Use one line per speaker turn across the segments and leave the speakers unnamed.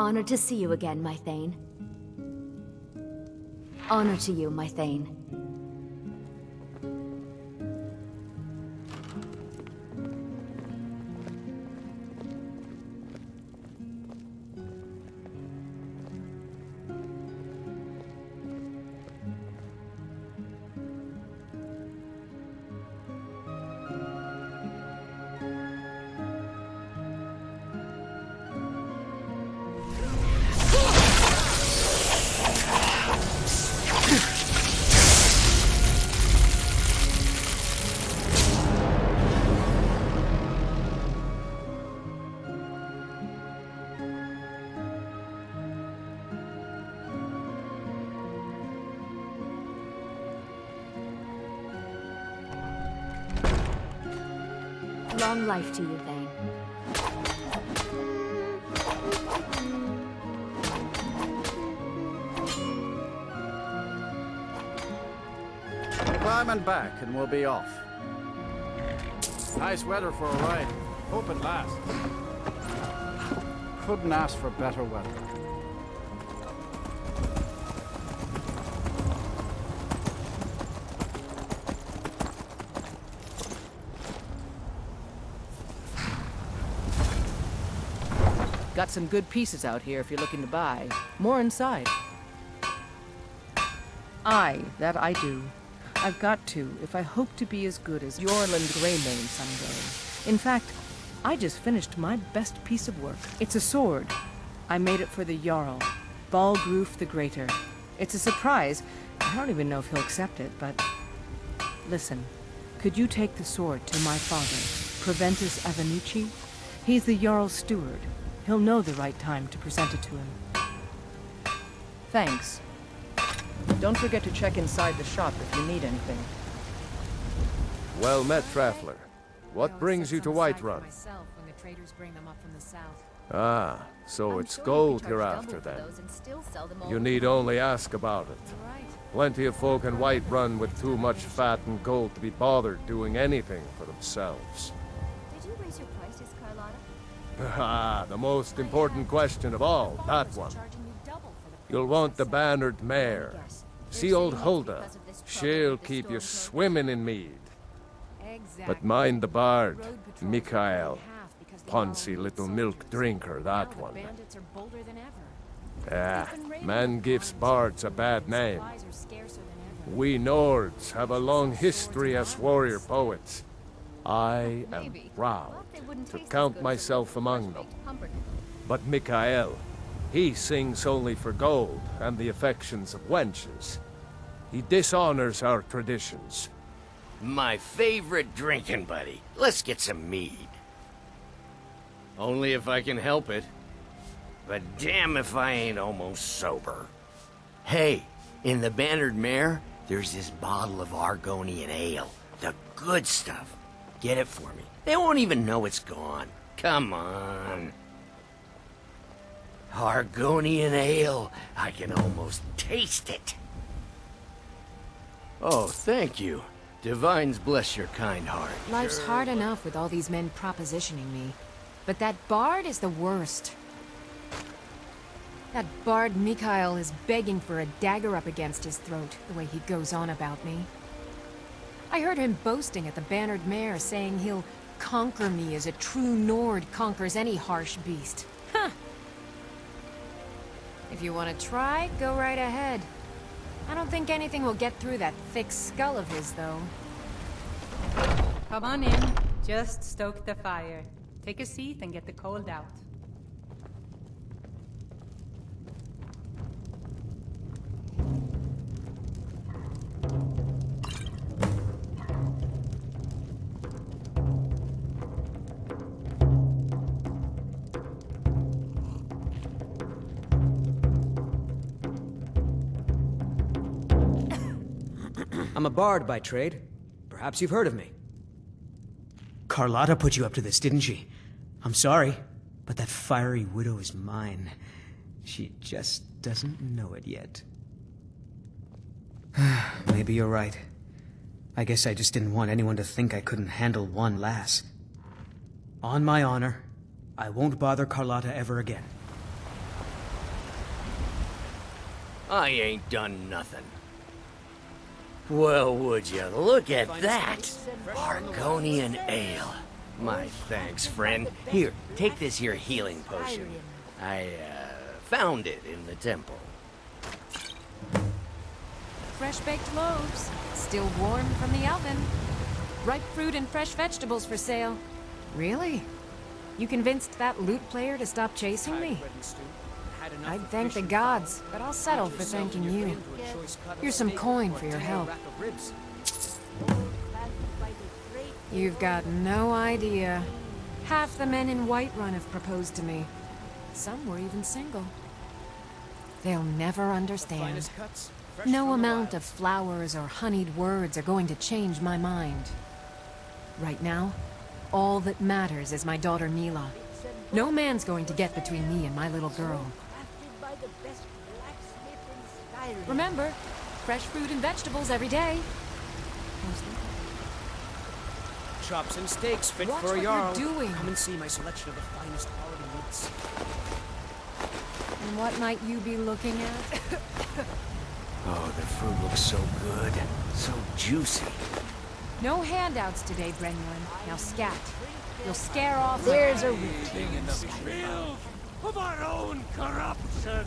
Honor to see you again, my Thane. Honor to you, my Thane. Long life to you, Thane.
Climbing back and we'll be off. Nice weather for a ride. Hope it lasts. Couldn't ask for better weather.
Got some good pieces out here if you're looking to buy. More inside. Aye, that I do. I've got to, if I hope to be as good as Yorland Greymane someday. In fact, I just finished my best piece of work. It's a sword. I made it for the Jarl, Balgroof the Greater. It's a surprise. I don't even know if he'll accept it, but... Listen, could you take the sword to my father, Proventus Avenici? He's the Jarl's steward. He'll know the right time to present it to him. Thanks. Don't forget to check inside the shop if you need anything.
Well met, Traveler. What brings you to Whiterun? Ah, so it's gold you're after then. You need only ask about it. Plenty of folk in Whiterun with too much fat and gold to be bothered doing anything for themselves.
Did you raise your prices, Carlotta?
Ah, the most important question of all, that one. You'll want the bannered mare. See old Hulda. She'll keep you swimming in mead. But mind the bard, Mikael. Poncy little milk drinker, that one. Ah, man gives bards a bad name. We Nords have a long history as warrior poets. I am proud to count myself among them. But Mikael, he sings only for gold and the affections of wenches. He dishonors our traditions.
My favorite drinking buddy. Let's get some mead. Only if I can help it. But damn if I ain't almost sober. Hey, in the Bannered Mare, there's this bottle of Argonian ale. The good stuff. Get it for me. They won't even know it's gone. Come on. Argonian ale. I can almost taste it. Oh, thank you. Divines bless your kind heart.
Life's hard enough with all these men propositioning me. But that bard is the worst. That bard Mikael is begging for a dagger up against his throat, the way he goes on about me. I heard him boasting at the Bannered Mare, saying he'll conquer me as a true Nord conquers any harsh beast. Huh! If you want to try, go right ahead. I don't think anything will get through that thick skull of his, though.
Come on in. Just stoke the fire. Take a seat and get the cold out.
I'm a bard by trade. Perhaps you've heard of me. Carlotta put you up to this, didn't she? I'm sorry, but that fiery widow is mine. She just doesn't know it yet. Maybe you're right. I guess I just didn't want anyone to think I couldn't handle one lass. On my honor, I won't bother Carlotta ever again.
I ain't done nothing. Well, would you look at that? Argonian ale. My thanks, friend. Here, take this here healing potion. I, found it in the temple.
Fresh baked loaves, still warm from the oven. Ripe fruit and fresh vegetables for sale. Really? You convinced that lute player to stop chasing me? I'd thank the gods, but I'll settle for thanking you. Here's some coin for your help. You've got no idea. Half the men in Whiterun have proposed to me. Some were even single. They'll never understand. No amount of flowers or honeyed words are going to change my mind. Right now, all that matters is my daughter Mila. No man's going to get between me and my little girl. Remember, fresh fruit and vegetables every day.
Chops and steaks fit
Watch
for a
what
jarl.
you're doing.
Come and see my selection of the finest quality meats.
And what might you be looking at?
Oh, the food looks so good. So juicy.
No handouts today, Brenuin. Now scat. You'll scare off.
There's a
Filth of our own corruption,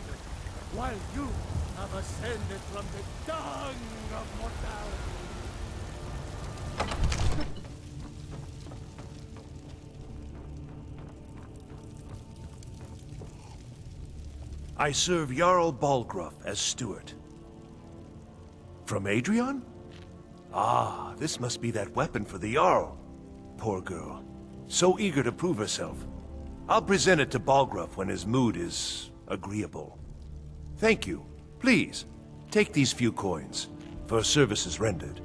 while you have ascended from the dung of mortality.
I serve Jarl Balgruuf as steward. From Adrian? Ah, this must be that weapon for the Jarl. Poor girl. So eager to prove herself. I'll present it to Balgruuf when his mood is agreeable. Thank you. Please, take these few coins for services rendered.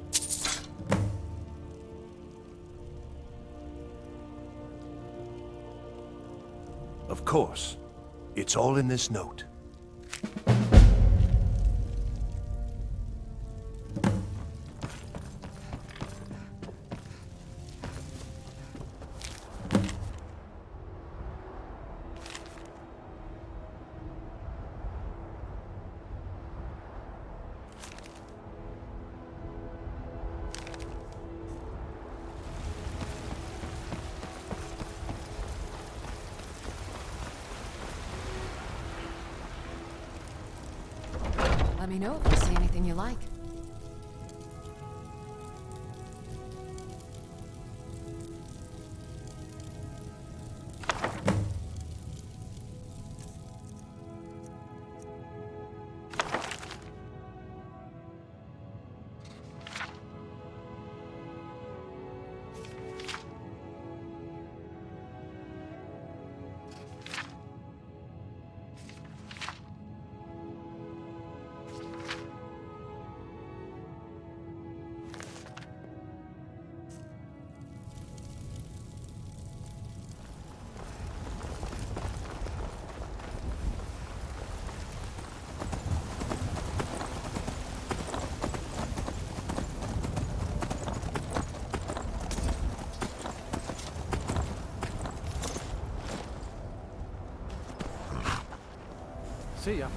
Of course. It's all in this note.
Let me know if you see anything you like.
See ya.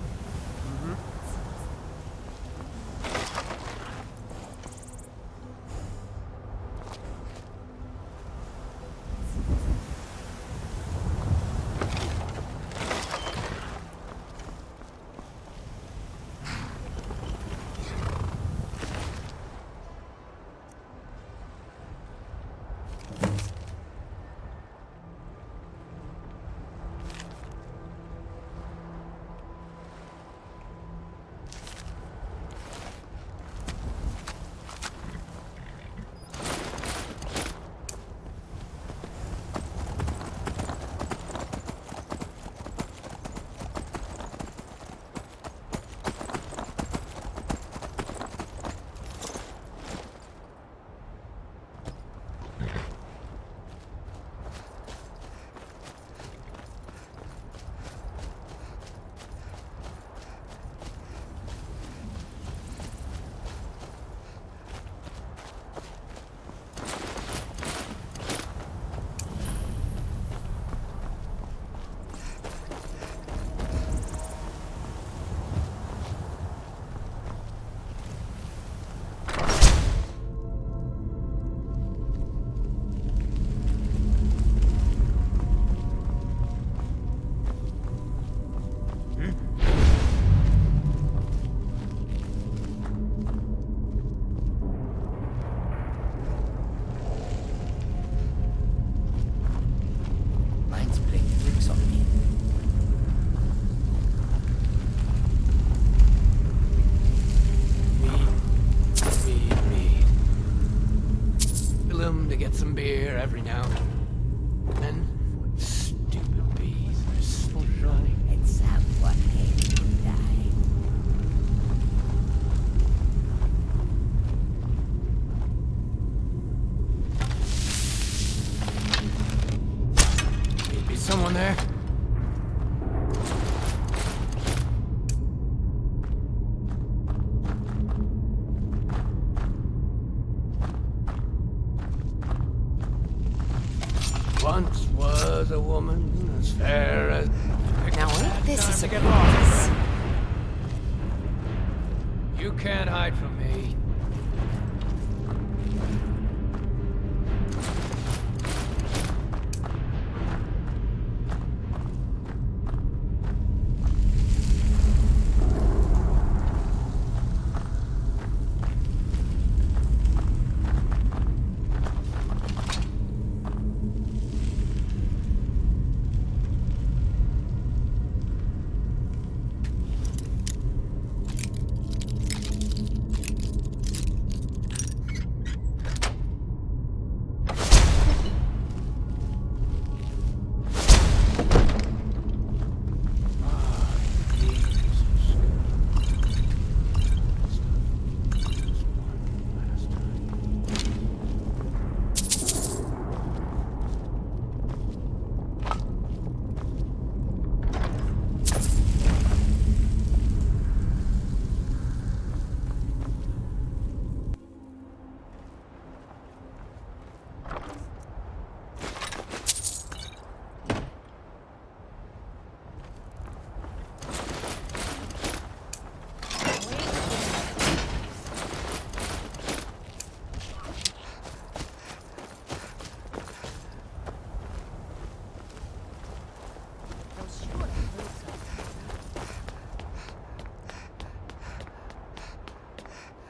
to get some beer every now and then. Stupid bees are still running.
It's someone to die.
Maybe someone there? Once was a woman as fair as...
Now ain't this a
Time to get
surprise?
lost. You can't hide from me.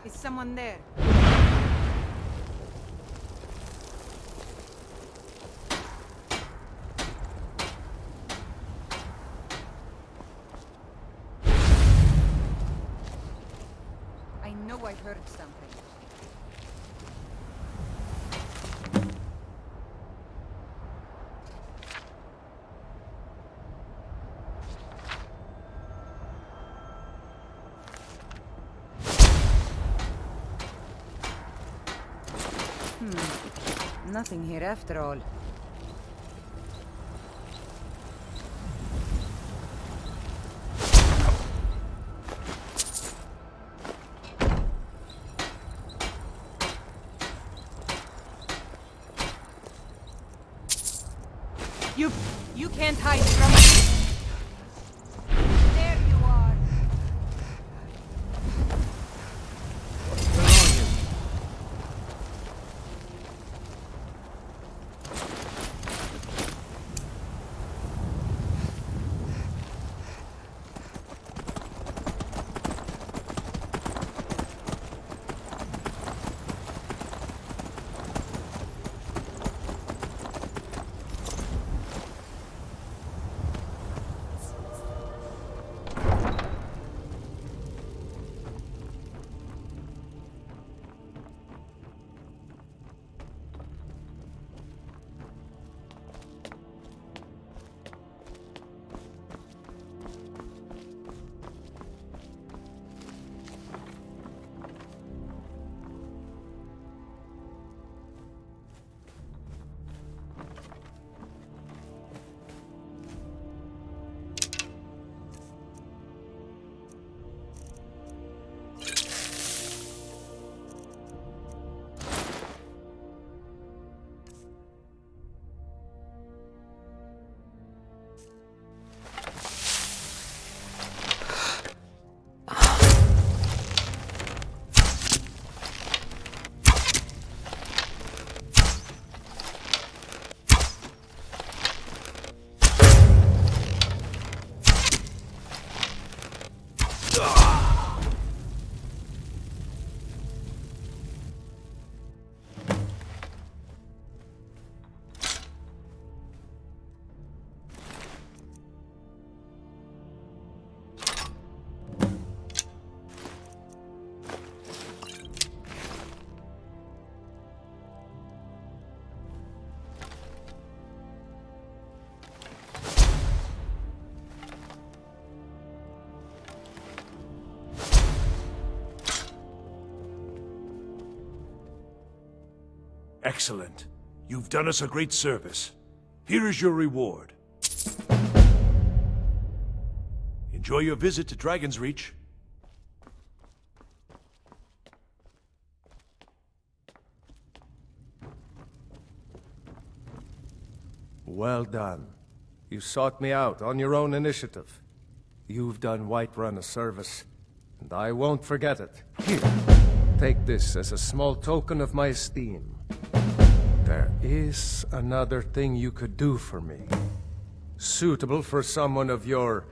Is someone there? I know I heard something. Nothing here after all. You can't hide from me. There you are.
Excellent. You've done us a great service. Here is your reward. Enjoy your visit to Dragon's Reach.
Well done. You sought me out on your own initiative. You've done Whiterun a service, and I won't forget it. Here, take this as a small token of my esteem. There is another thing you could do for me. Suitable for someone of your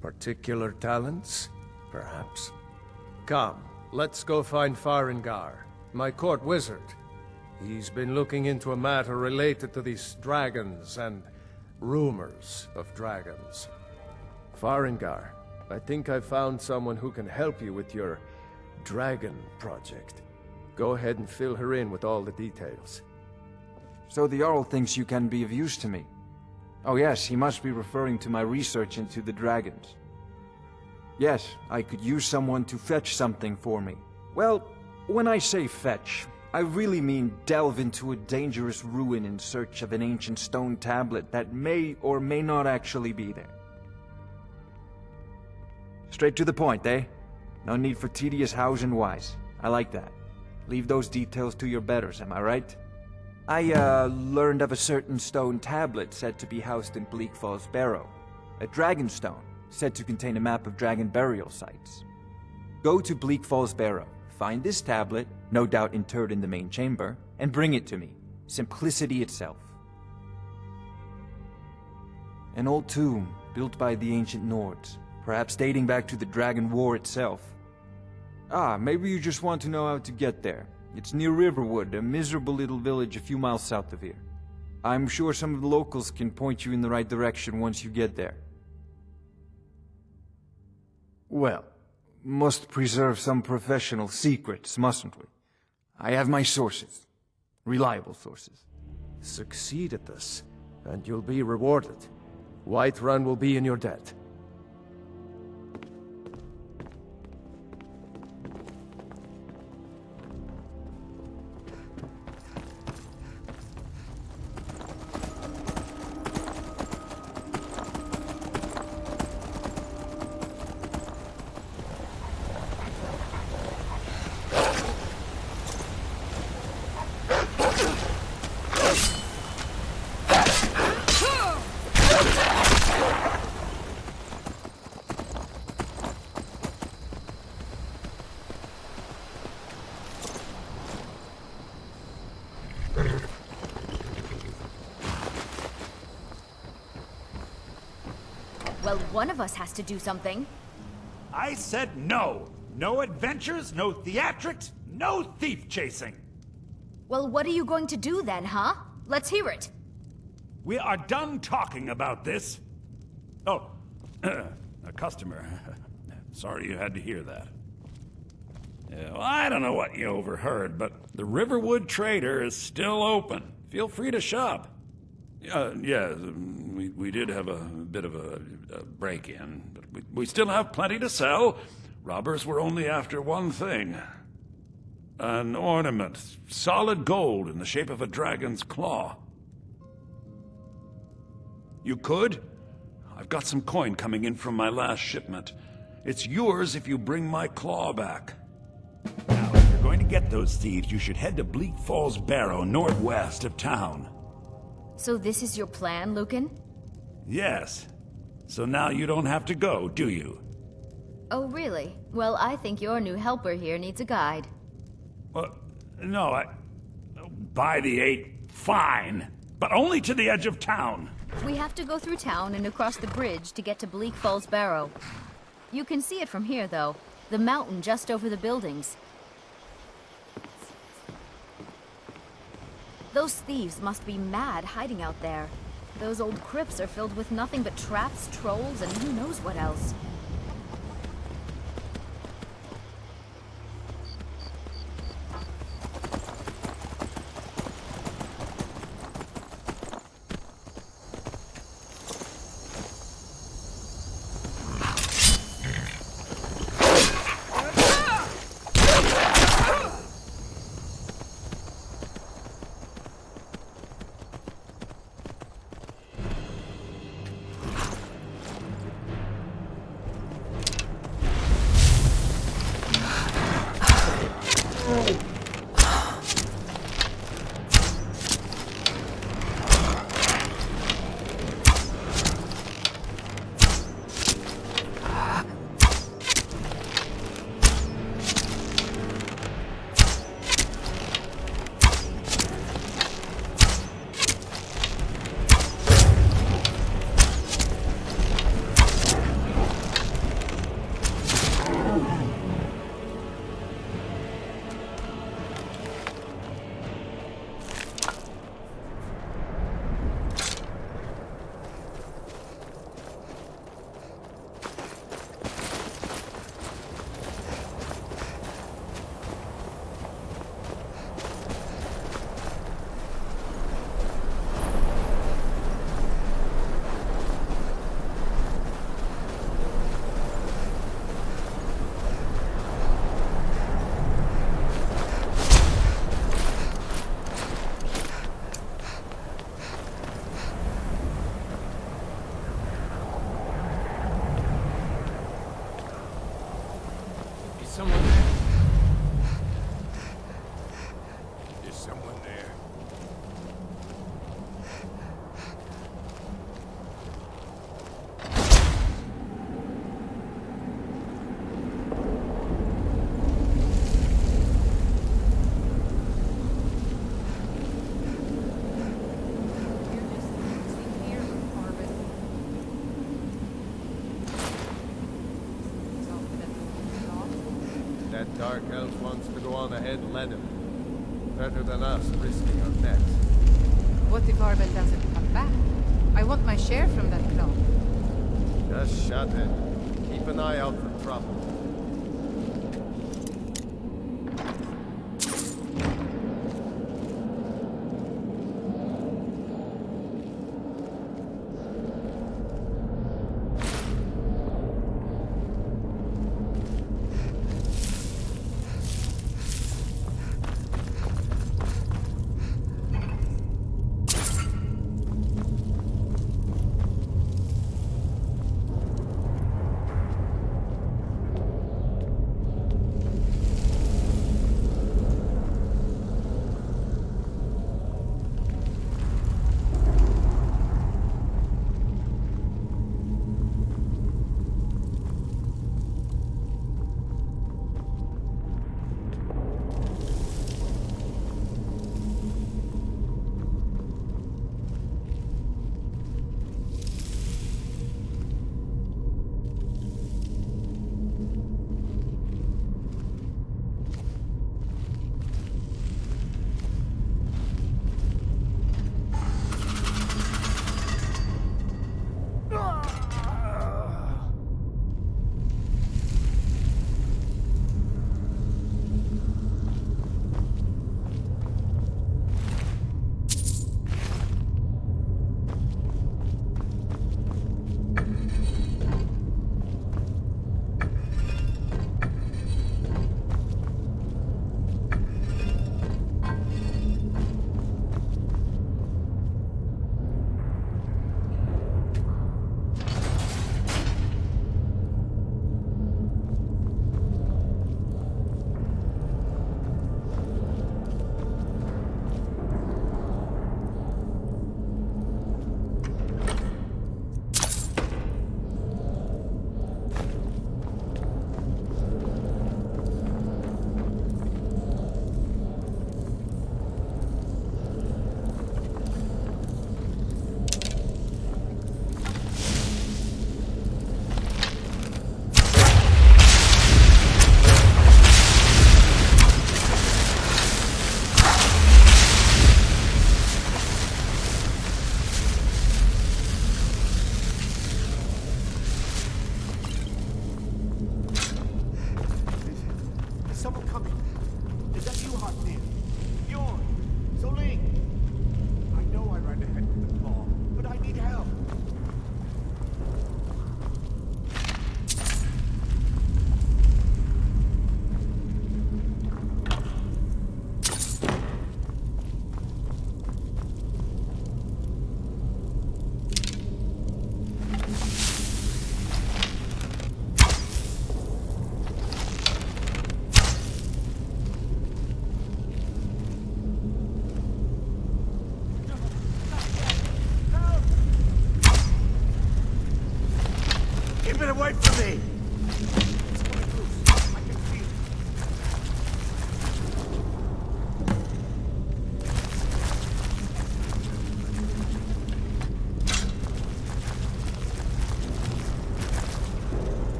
particular talents, perhaps. Come, let's go find Farengar, my court wizard. He's been looking into a matter related to these dragons and rumors of dragons. Farengar, I think I've found someone who can help you with your dragon project. Go ahead and fill her in with all the details.
So the Jarl thinks you can be of use to me. Oh yes, he must be referring to my research into the dragons. Yes, I could use someone to fetch something for me. Well, when I say fetch, I really mean delve into a dangerous ruin in search of an ancient stone tablet that may or may not actually be there. Straight to the point, eh? No need for tedious hows and whys. I like that. Leave those details to your betters, am I right? I, learned of a certain stone tablet said to be housed in Bleak-falls Barrow. A dragon stone, said to contain a map of dragon burial sites. Go to Bleak-falls Barrow, find this tablet, no doubt interred in the main chamber, and bring it to me. Simplicity itself. An old tomb, built by the ancient Nords, perhaps dating back to the Dragon War itself. Ah, maybe you just want to know how to get there. It's near Riverwood, a miserable little village a few miles south of here. I'm sure some of the locals can point you in the right direction once you get there. Well, must preserve some professional secrets, mustn't we? I have my sources. Reliable sources.
Succeed at this, and you'll be rewarded. Whiterun will be in your debt.
Well, one of us has to do something.
I said no. No adventures, no theatrics, no thief chasing.
Well, what are you going to do then, huh? Let's hear it.
We are done talking about this. Oh, a customer. Sorry you had to hear that. Yeah, well, I don't know what you overheard, but the Riverwood Trader is still open. Feel free to shop. Yeah, we did have a bit of a break-in, but we still have plenty to sell. Robbers were only after one thing. An ornament, solid gold in the shape of a dragon's claw. You could? I've got some coin coming in from my last shipment. It's yours if you bring my claw back. Now, if you're going to get those thieves, you should head to Bleak-falls Barrow, northwest of town.
So this is your plan, Lucan?
Yes. So now you don't have to go, do you?
Oh, really? Well, I think your new helper here needs a guide.
No, by the 8, fine. But only to the edge of town.
We have to go through town and across the bridge to get to Bleak-falls Barrow. You can see it from here, though. The mountain just over the buildings. Those thieves must be mad hiding out there. Those old crypts are filled with nothing but traps, trolls, and who knows what else.
Someone there. Is someone there?
That dark elf wants to go on ahead, let him. Better than us risking our necks.
What if Arben doesn't come back? I want my share from that cloak.
Just shut it. Keep an eye out for trouble.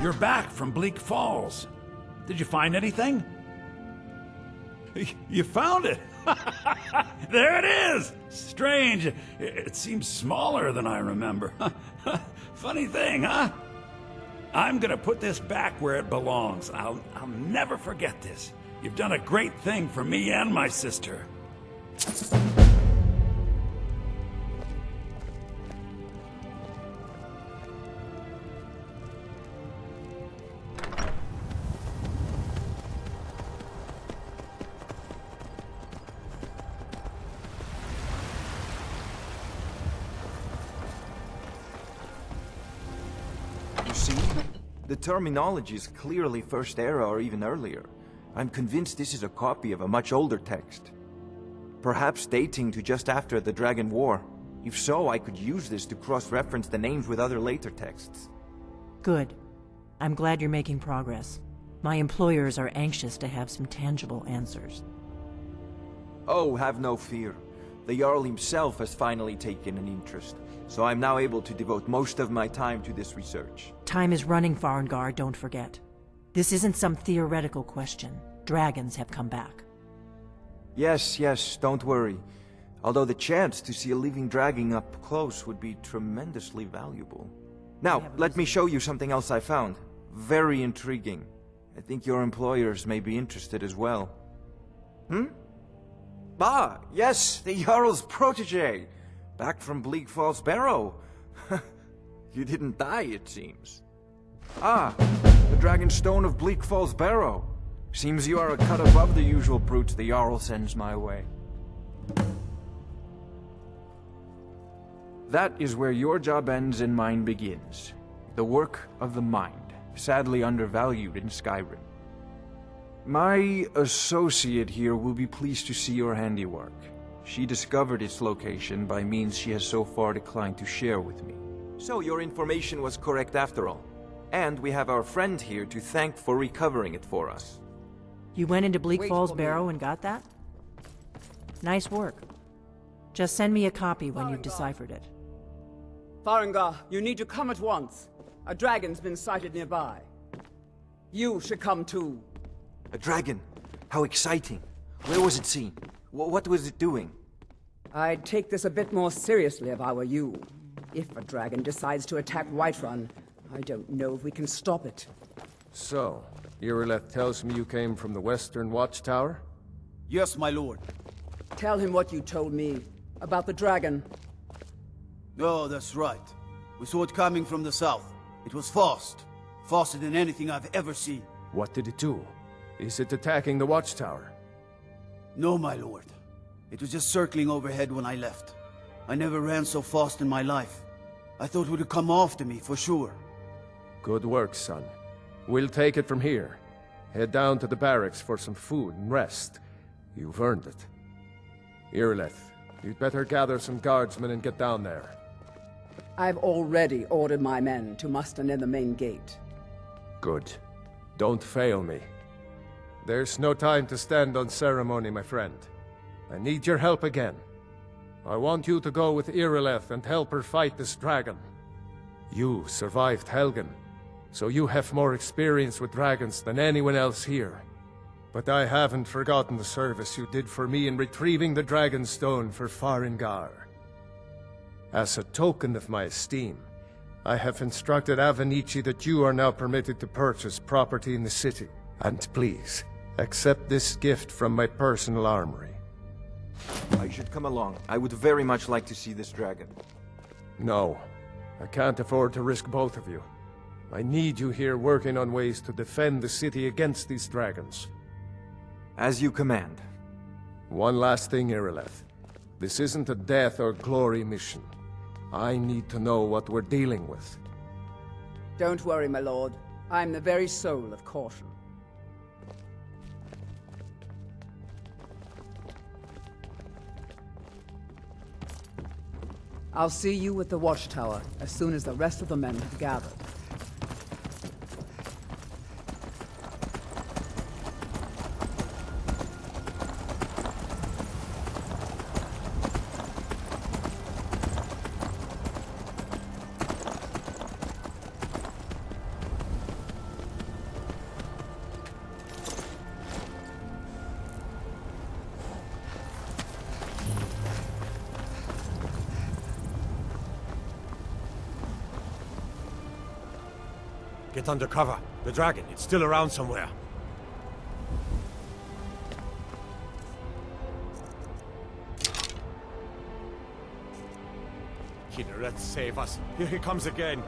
You're back from Bleak-Falls. Did you find anything? You found it! There it is! Strange. It seems smaller than I remember. Funny thing, huh? I'm gonna put this back where it belongs. I'll never forget this. You've done a great thing for me and my sister.
You see? The terminology is clearly First Era or even earlier. I'm convinced this is a copy of a much older text. Perhaps dating to just after the Dragon War. If so, I could use this to cross-reference the names with other later texts.
Good. I'm glad you're making progress. My employers are anxious to have some tangible answers.
Oh, have no fear. The Jarl himself has finally taken an interest, so I'm now able to devote most of my time to this research.
Time is running, Farengar, don't forget. This isn't some theoretical question. Dragons have come back.
Yes, don't worry. Although the chance to see a living dragon up close would be tremendously valuable. Now, let me show you something else I found. Very intriguing. I think your employers may be interested as well. Ah, yes, the Jarl's protege! Back from Bleak-Falls Barrow. You didn't die, it seems. Ah, the Dragonstone of Bleak-Falls Barrow. Seems you are a cut above the usual brutes the Jarl sends my way. That is where your job ends and mine begins. The work of the mind, sadly undervalued in Skyrim. My associate here will be pleased to see your handiwork. She discovered its location by means she has so far declined to share with me. So your information was correct after all. And we have our friend here to thank for recovering it for us.
You went into Bleak-Falls Barrow and got that? Nice work. Just send me a copy when you've deciphered it.
Farengar, you need to come at once. A dragon's been sighted nearby. You should come too.
A dragon? How exciting. Where was it seen? What was it doing?
I'd take this a bit more seriously if I were you. If a dragon decides to attack Whiterun, I don't know if we can stop it.
So, Irileth tells me you came from the Western Watchtower?
Yes, my lord.
Tell him what you told me about the dragon.
Oh, that's right. We saw it coming from the south. It was fast. Faster than anything I've ever seen.
What did it do? Is it attacking the Watchtower?
No, my lord. It was just circling overhead when I left. I never ran so fast in my life. I thought it would come after me, for sure.
Good work, son. We'll take it from here. Head down to the barracks for some food and rest. You've earned it. Irileth, you'd better gather some guardsmen and get down there.
I've already ordered my men to muster near the main gate.
Good. Don't fail me. There's no time to stand on ceremony, my friend. I need your help again. I want you to go with Irileth and help her fight this dragon. You survived Helgen, so you have more experience with dragons than anyone else here. But I haven't forgotten the service you did for me in retrieving the Dragonstone for Farengar. As a token of my esteem, I have instructed Avenici that you are now permitted to purchase property in the city. And please, accept this gift from my personal armory.
I should come along. I would very much like to see this dragon.
No, I can't afford to risk both of you. I need you here working on ways to defend the city against these dragons.
As you command.
One last thing, Irileth. This isn't a death or glory mission. I need to know what we're dealing with.
Don't worry, my lord. I'm the very soul of caution. I'll see you at the watchtower as soon as the rest of the men have gathered.
Get under cover. The dragon, it's still around somewhere. Kynareth, save us. Here he comes again.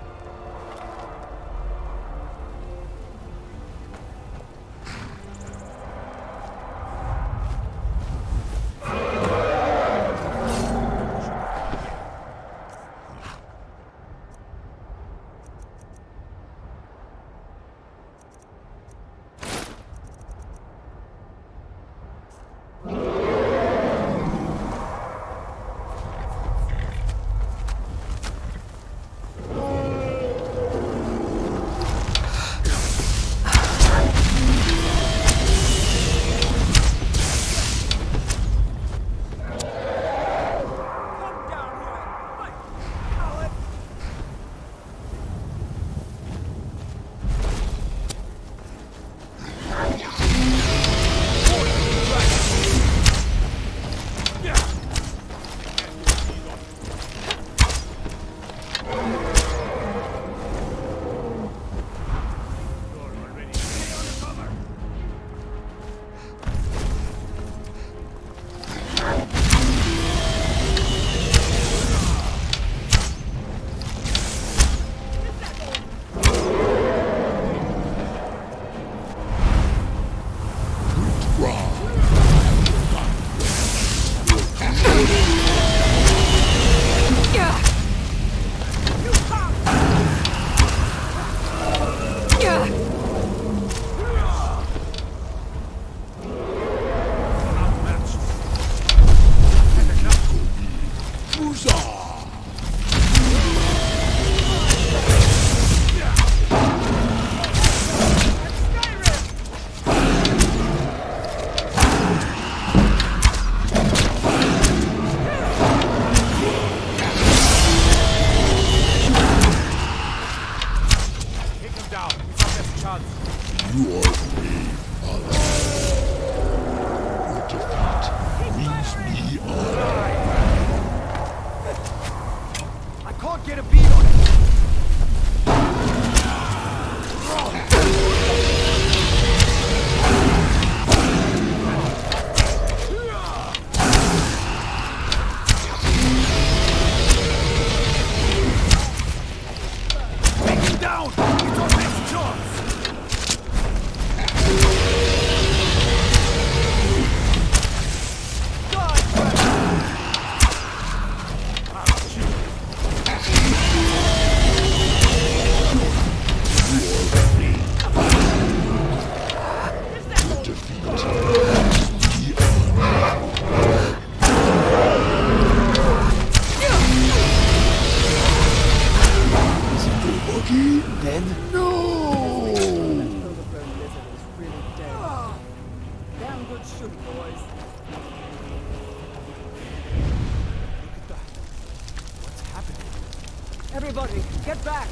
Everybody, get back!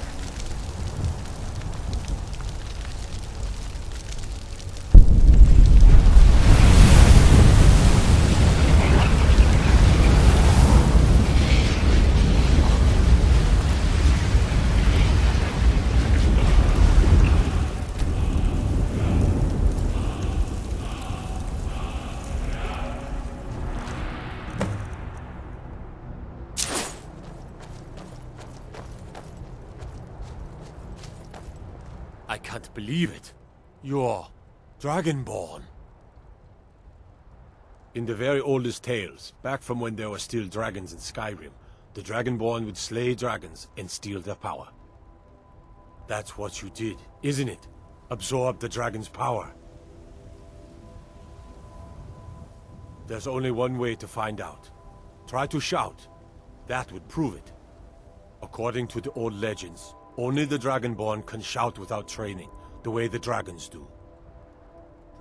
I can't believe it. You're Dragonborn. In the very oldest tales, back from when there were still dragons in Skyrim, the Dragonborn would slay dragons and steal their power. That's what you did, isn't it? Absorb the dragon's power. There's only one way to find out. Try to shout. That would prove it. According to the old legends, only the Dragonborn can shout without training, the way the dragons do.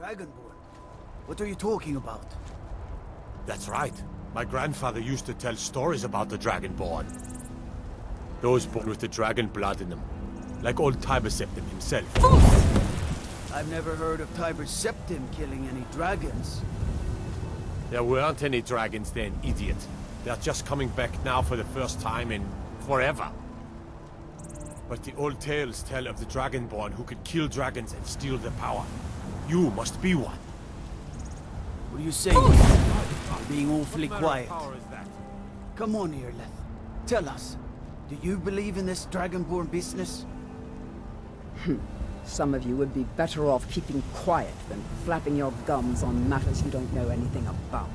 Dragonborn? What are you talking about?
That's right. My grandfather used to tell stories about the Dragonborn. Those born with the dragon blood in them. Like old Tiber Septim himself.
I've never heard of Tiber Septim killing any dragons.
There weren't any dragons then, idiot. They're just coming back now for the first time in forever.
But the old tales tell of the Dragonborn who could kill dragons and steal their power. You must be one.
What are you saying? You're being awfully quiet. Come on, Irleth. Tell us. Do you believe in this Dragonborn business?
Some of you would be better off keeping quiet than flapping your gums on matters you don't know anything about.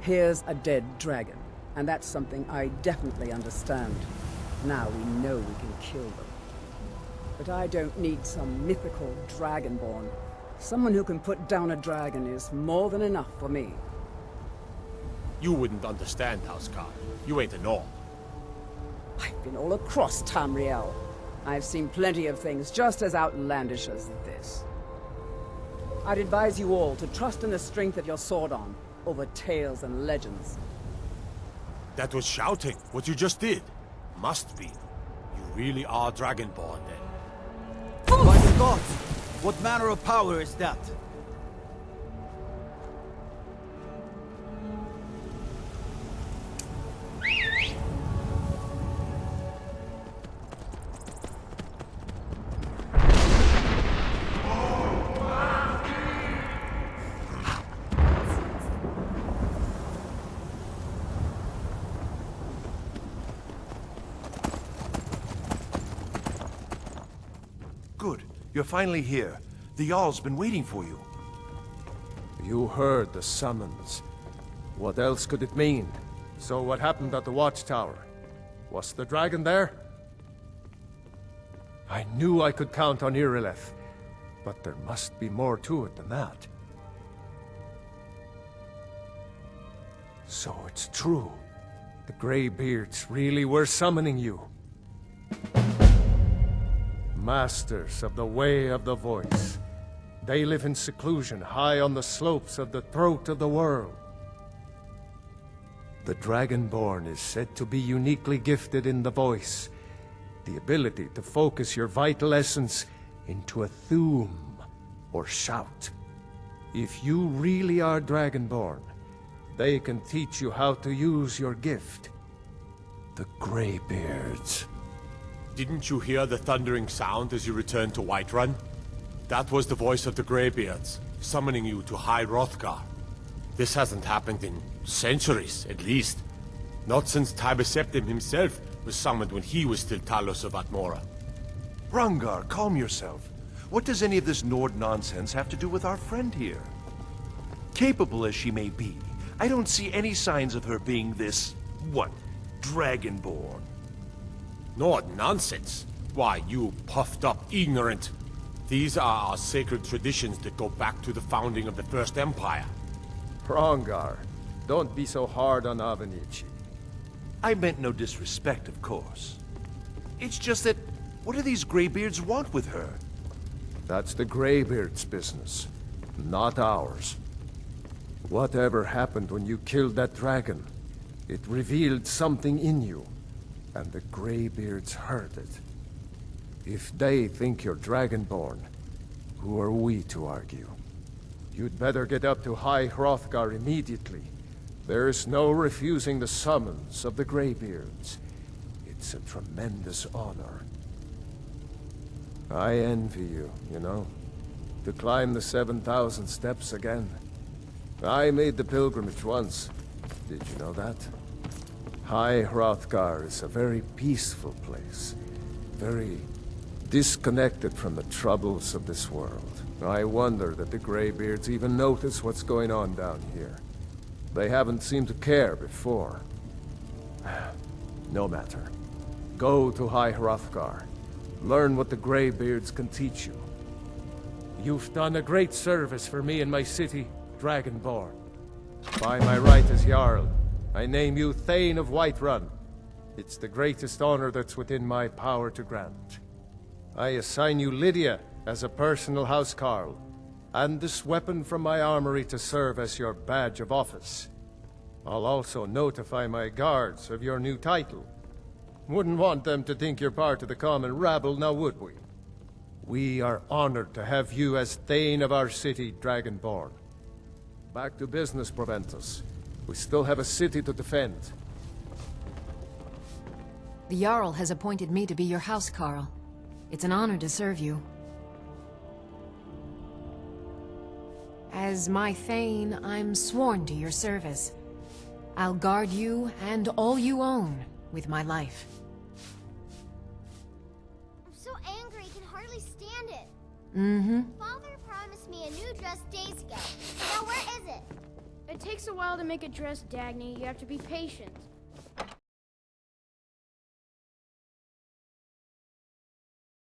Here's a dead dragon, and that's something I definitely understand. Now we know we can kill them. But I don't need some mythical Dragonborn. Someone who can put down a dragon is more than enough for me.
You wouldn't understand, Housecarl. You ain't a gnome.
I've been all across Tamriel. I've seen plenty of things just as outlandish as this. I'd advise you all to trust in the strength of your sword arm over tales and legends.
That was shouting, what you just did. Must be. You really are Dragonborn, then.
By the gods! What manner of power is that?
Good. You're finally here. The Jarl's been waiting for you.
You heard the summons. What else could it mean? So what happened at the watchtower? Was the dragon there? I knew I could count on Irileth, but there must be more to it than that. So it's true. The Greybeards really were summoning you. Masters of the Way of the Voice. They live in seclusion high on the slopes of the throat of the world. The Dragonborn is said to be uniquely gifted in the voice, the ability to focus your vital essence into a thume, or shout. If you really are Dragonborn, they can teach you how to use your gift. The Greybeards. Didn't you hear the thundering sound as you returned to Whiterun? That was the voice of the Greybeards, summoning you to High Hrothgar. This hasn't happened in centuries, at least. Not since Tiber Septim himself was summoned when he was still Talos of Atmora.
Hrongar, calm yourself. What does any of this Nord nonsense have to do with our friend here? Capable as she may be, I don't see any signs of her being this, what, Dragonborn.
Nord nonsense? Why, you puffed up ignorant. These are our sacred traditions that go back to the founding of the First Empire. Hrongar, don't be so hard on Avenici.
I meant no disrespect, of course. It's just that, what do these Greybeards want with her?
That's the Greybeards' business, not ours. Whatever happened when you killed that dragon, it revealed something in you, and the Greybeards heard it. If they think you're Dragonborn, who are we to argue? You'd better get up to High Hrothgar immediately. There's no refusing the summons of the Greybeards. It's a tremendous honor. I envy you, you know, to climb the 7,000 steps again. I made the pilgrimage once. Did you know that? High Hrothgar is a very peaceful place. Very disconnected from the troubles of this world. I wonder that the Greybeards even notice what's going on down here. They haven't seemed to care before. No matter. Go to High Hrothgar. Learn what the Greybeards can teach you. You've done a great service for me and my city, Dragonborn. By my right as Jarl, I name you Thane of Whiterun. It's the greatest honor that's within my power to grant. I assign you Lydia as a personal housecarl, and this weapon from my armory to serve as your badge of office. I'll also notify my guards of your new title. Wouldn't want them to think you're part of the common rabble, now would we? We are honored to have you as Thane of our city, Dragonborn. Back to business, Proventus. We still have a city to defend.
The Jarl has appointed me to be your housecarl. It's an honor to serve you. As my Thane, I'm sworn to your service. I'll guard you and all you own with my life.
I'm so angry I can hardly stand it.
Mm-hmm.
Father promised me a new dress days ago. Now where is it?
It takes a while to make a dress, Dagny. You have to be patient.